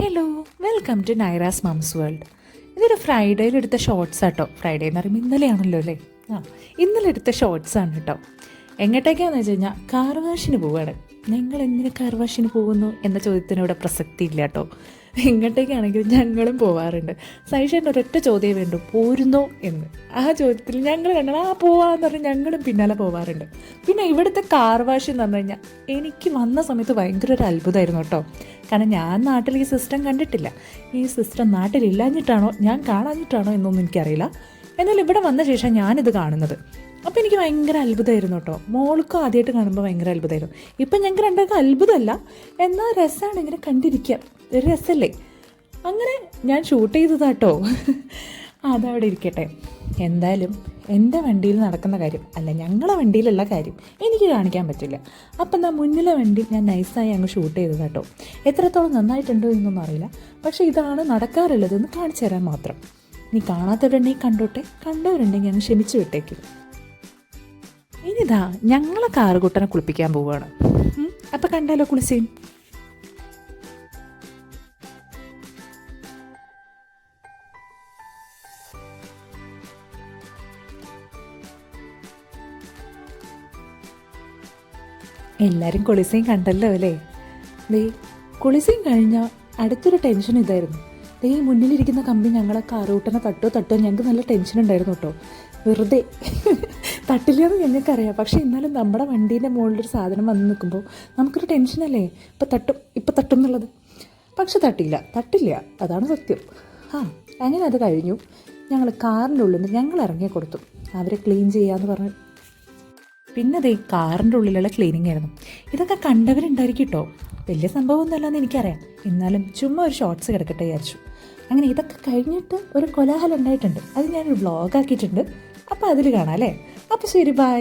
Hello, welcome to Naira's mom's world. ഇതൊരു ഫ്രൈഡേയിൽ എടുത്ത ഷോർട്സ് ആട്ടോ. ഫ്രൈഡേ എന്ന് പറയുമ്പോൾ ഇന്നലെയാണല്ലോ അല്ലേ? ഇന്നലെ എടുത്ത ഷോർട്സ് ആണ് കേട്ടോ. എങ്ങോട്ടേക്കാന്ന് വെച്ച് കഴിഞ്ഞാൽ കാർ വാഷിന് പോവുകയാണ്. നിങ്ങൾ എന്തിനു കാർ വാഷിന് പോകുന്നു എന്ന ചോദ്യത്തിനോട് പ്രസക്തി ഇല്ല കേട്ടോ. എങ്ങോട്ടേക്കാണെങ്കിലും ഞങ്ങളും പോവാറുണ്ട്. സൈഷേൻ്റെ ഒരൊറ്റ ചോദ്യമേ വേണ്ടു, പോരുന്നോ എന്ന്. ആ ചോദ്യത്തിൽ ഞങ്ങൾ കണ്ടാൽ പോവാന്ന് പറഞ്ഞ് ഞങ്ങളും പിന്നാലെ പോവാറുണ്ട്. പിന്നെ ഇവിടുത്തെ കാർ വാഷ് എന്ന് പറഞ്ഞു കഴിഞ്ഞാൽ എനിക്ക് വന്ന സമയത്ത് ഭയങ്കര ഒരു അത്ഭുതമായിരുന്നു കേട്ടോ. കാരണം ഞാൻ നാട്ടിൽ ഈ സിസ്റ്റം കണ്ടിട്ടില്ല. ഈ സിസ്റ്റം നാട്ടിലില്ലാഞ്ഞിട്ടാണോ ഞാൻ കാണാഞ്ഞിട്ടാണോ എന്നൊന്നും എനിക്കറിയില്ല. എന്നാൽ ഇവിടെ വന്ന ശേഷം ഞാനിത് കാണുന്നത്. അപ്പോൾ എനിക്ക് ഭയങ്കര അത്ഭുതമായിരുന്നു കേട്ടോ. മോൾക്കും ആദ്യമായിട്ട് കാണുമ്പോൾ ഭയങ്കര അത്ഭുതമായിരുന്നു. ഇപ്പം ഞങ്ങൾക്ക് രണ്ടൊക്കെ അത്ഭുതമല്ല, എന്നാൽ രസമാണ് ഇങ്ങനെ കണ്ടിരിക്കുക. ഒരു രസമല്ലേ? അങ്ങനെ ഞാൻ ഷൂട്ട് ചെയ്തതാട്ടോ. അതവിടെ ഇരിക്കട്ടെ. എന്തായാലും എൻ്റെ വണ്ടിയിൽ നടക്കുന്ന കാര്യം അല്ല, ഞങ്ങളെ വണ്ടിയിലുള്ള കാര്യം എനിക്ക് കാണിക്കാൻ പറ്റില്ല. അപ്പം എന്താ മുന്നിലെ വണ്ടി ഞാൻ നൈസായി അങ്ങ് ഷൂട്ട് ചെയ്തതാട്ടോ. എത്രത്തോളം നന്നായിട്ടുണ്ടോ എന്നൊന്നും അറിയില്ല, പക്ഷേ ഇതാണ് നടക്കാറുള്ളതെന്ന് കാണിച്ചു തരാൻ മാത്രം. നീ കാണാത്തവരുണ്ടെങ്കിൽ കണ്ടോട്ടെ, കണ്ടവരുണ്ടെങ്കിൽ അങ്ങ് ക്ഷമിച്ചു വിട്ടേക്കും. ഇനിതാ ഞങ്ങളെ കാറുകൂട്ടനെ കുളിപ്പിക്കാൻ പോവുകയാണ്. അപ്പം കണ്ടാലോ കുളിസീൻ. എല്ലാവരും കുളിസീൻ കണ്ടല്ലോ അല്ലേ? കുളിസീൻ കഴിഞ്ഞാൽ അടുത്തൊരു ടെൻഷൻ ഇതായിരുന്നു. മുന്നിലിരിക്കുന്ന കമ്പി ഞങ്ങളെ കാറൂട്ടനെ തട്ടോ ഞങ്ങൾക്ക് നല്ല ടെൻഷൻ ഉണ്ടായിരുന്നു കേട്ടോ. വെറുതെ തട്ടില്ലെന്ന് ഞങ്ങൾക്കറിയാം, പക്ഷേ എന്നാലും നമ്മുടെ വണ്ടീൻ്റെ മുകളിലൊരു സാധനം വന്ന് നിൽക്കുമ്പോൾ നമുക്കൊരു ടെൻഷനല്ലേ, ഇപ്പം തട്ടും എന്നുള്ളത്. പക്ഷെ തട്ടില്ല, അതാണ് സത്യം. അങ്ങനെ അത് കഴിഞ്ഞു. ഞങ്ങൾ കാറിൻ്റെ ഉള്ളിൽ നിന്ന് ഞങ്ങൾ ഇറങ്ങി കൊടുത്തു. അവരെ ക്ലീൻ ചെയ്യാമെന്ന് പറഞ്ഞു. പിന്നെ കാറിൻ്റെ ഉള്ളിലുള്ള ക്ലീനിങ് ആയിരുന്നു. ഇതൊക്കെ കണ്ടവരുണ്ടായിരിക്കും കേട്ടോ. വലിയ സംഭവമൊന്നുമല്ലെന്ന് എനിക്കറിയാം, എന്നാലും ചുമ്മാ ഒരു ഷോർട്സ് കിടക്കട്ടെ വിചാരിച്ചു. അങ്ങനെ ഇതൊക്കെ കഴിഞ്ഞിട്ട് ഒരു കോലാഹലം ഉണ്ടായിട്ടുണ്ട്. അത് ഞാനൊരു വ്ളോഗാക്കിയിട്ടുണ്ട്. അപ്പോൾ അതിൽ കാണാം അല്ലേ? അപ്പോൾ ശരി, ബൈ.